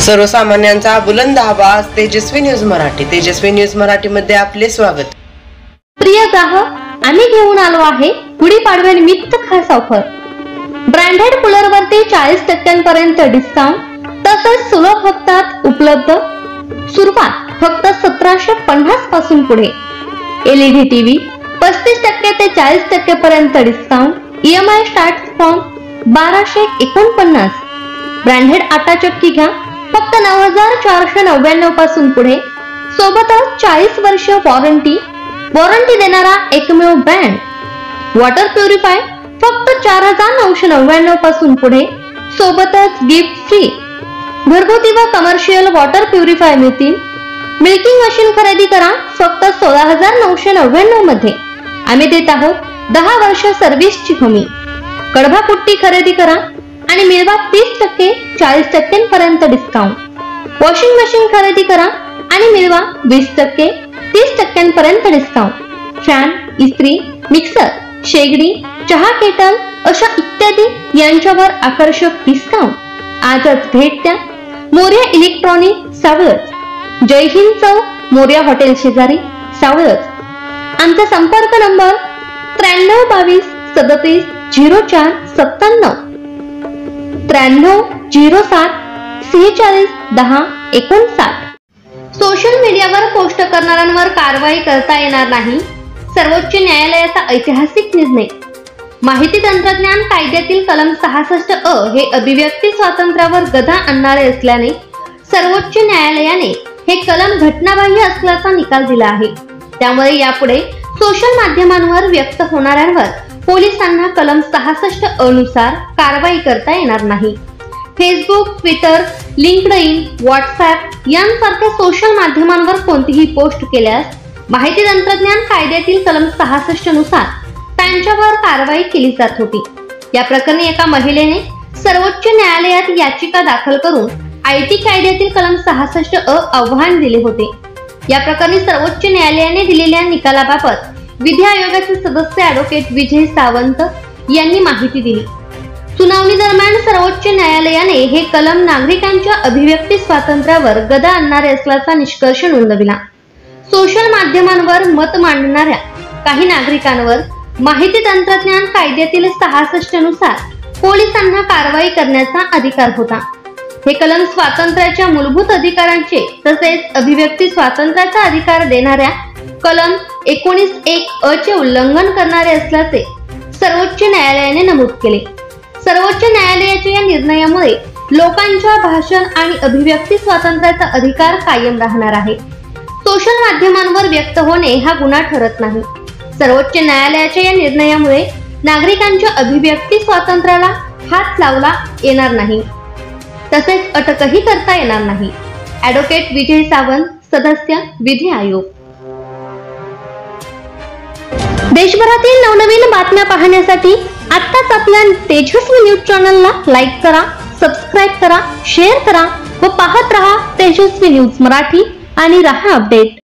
सर्वसामान्यांचा बुलंद आवाज तेजस्वी न्यूज मराठी. तेजस्वी न्यूज मराठी मध्ये आपले स्वागत. प्रिय ग्राहक, आम्ही घेऊन आलो आहे गुढीपाडव्यानिमित्त खास ऑफर. ब्रँडेड कूलर वरती 40% पर्यंत डिस्काउंट, तसेच सुलभ हप्त्यात उपलब्ध. सुरुवात फक्त 1750 पासून पुढे. LED टीव्ही 35% ते 40% पर्यंत discount. EMI start from 1249. Branded आटा चक्की घ्या फक्त 9499 पासून पुढे. सोबतच 40 वर्ष वॉरंटी देणारा एकमेव ब्रँड. वॉटर प्युरिफायर फक्त 4999 पासून पुढे. सोबतच गिफ्ट फ्री. घरगुती व कमर्शियल वॉटर प्युरिफायर मिळतील. मिल्किंग मशीन खरेदी करा फक्त 16999 मध्ये. आम्ही देत आहोत 10 वर्ष सर्व्हिसची हमी. कडभा पुट्टी खरेदी करा आणि मिळवा 30% 40% पर्यंत डिस्काउंट. वॉशिंग मशीन खरेदी करा आणि मिळवा 20% 30% पर्यंत डिस्काउंट. फॅन, इस्त्री, मिक्सर, शेगडी, चहा केटल अशा इत्यादी यांच्यावर आकर्षक डिस्काउंट. आजच भेट द्या मोर्या इलेक्ट्रॉनिक, सावळज. जय हिंद चौक, मोर्या हॉटेल शेजारी, सावळज. आमचा संपर्क नंबर 9322 37 04 97, 93 07 46 10 59. सोशल मीडियावर पोस्ट करणाऱ्यांवर कारवाई करता येणार नाही. सर्वोच्च न्यायालयाचा ऐतिहासिक निर्णय. माहिती तंत्रज्ञान कायद्यातील कलम 66 अ हे अभिव्यक्ती स्वातंत्र्यावर गदा आणणारे असल्याने सर्वोच्च न्यायालयाने हे कलम घटनाबाह्य असल्याचा निकाल दिला आहे. त्यामुळे यापुढे सोशल माध्यमांवर व्यक्त होणाऱ्यांवर पोलिसांना कलम 66 अ नुसार कारवाई करता येणार नाही. फेसबुक, ट्विटर, लिंक्डइन, व्हॉट्सअप यांसारख्या सोशल माध्यमांवर कोणतीही पोस्ट केल्यास माहिती तंत्रज्ञान कायद्यातील कलम 66 नुसार त्यांच्यावर कारवाई केली जात होती. या प्रकरणी एका महिलेने सर्वोच्च न्यायालयात याचिका दाखल करून IT कायद्यातील कलम 66 अ आव्हान दिले होते. या प्रकरणी सर्वोच्च न्यायालयाने दिलेल्या निकालाबाबत विधी आयोगाचे सदस्य ॲडव्होकेट विजय सावंत यांनी माहिती दिली. सुनावणी दरम्यान सर्वोच्च न्यायालयाने हे कलम नागरिकांच्या अभिव्यक्ती स्वातंत्र्यावर गदा आणणारे असल्याचा निष्कर्ष नोंदविला. सोशल माध्यमांवर मत मांडणाऱ्या काही नागरिकांवर माहिती तंत्रज्ञान कायद्यातील 66 नुसार पोलिसांना कारवाई करण्याचा अधिकार होता. हे कलम स्वातंत्र्याच्या मूलभूत अधिकारांचे तसेच अभिव्यक्ती स्वातंत्र्याचा अधिकार देणाऱ्या कलम 19(1) अ चे उल्लंघन करणारे असल्याचे सर्वोच्च न्यायालयाने नमूद केले. सर्वोच्च न्यायालयाच्या या निर्णयामुळे लोकांच्या भाषण आणि अभिव्यक्ती स्वातंत्र्याचा अधिकार कायम राहणार आहे. सोशल माध्यमांवर व्यक्त होणे हा गुन्हा ठरत नाही. सर्वोच्च न्यायालयाच्या या निर्णयामुळे नागरिकांच्या अभिव्यक्ती स्वातंत्र्याला हात लावला येणार नाही, तसेच अटकही करता येणार नाही. ॲडव्होकेट विजय सावंत, सदस्य, विधी आयोग. देशभरातील नवनवीन बातम्या पाहण्यासाठी आत्ताच आपल्या तेजस्वी न्यूज चॅनलला लाईक करा, सबस्क्राईब करा, शेअर करा व पाहत रहा तेजस्वी न्यूज मराठी आणि रहा अपडेट.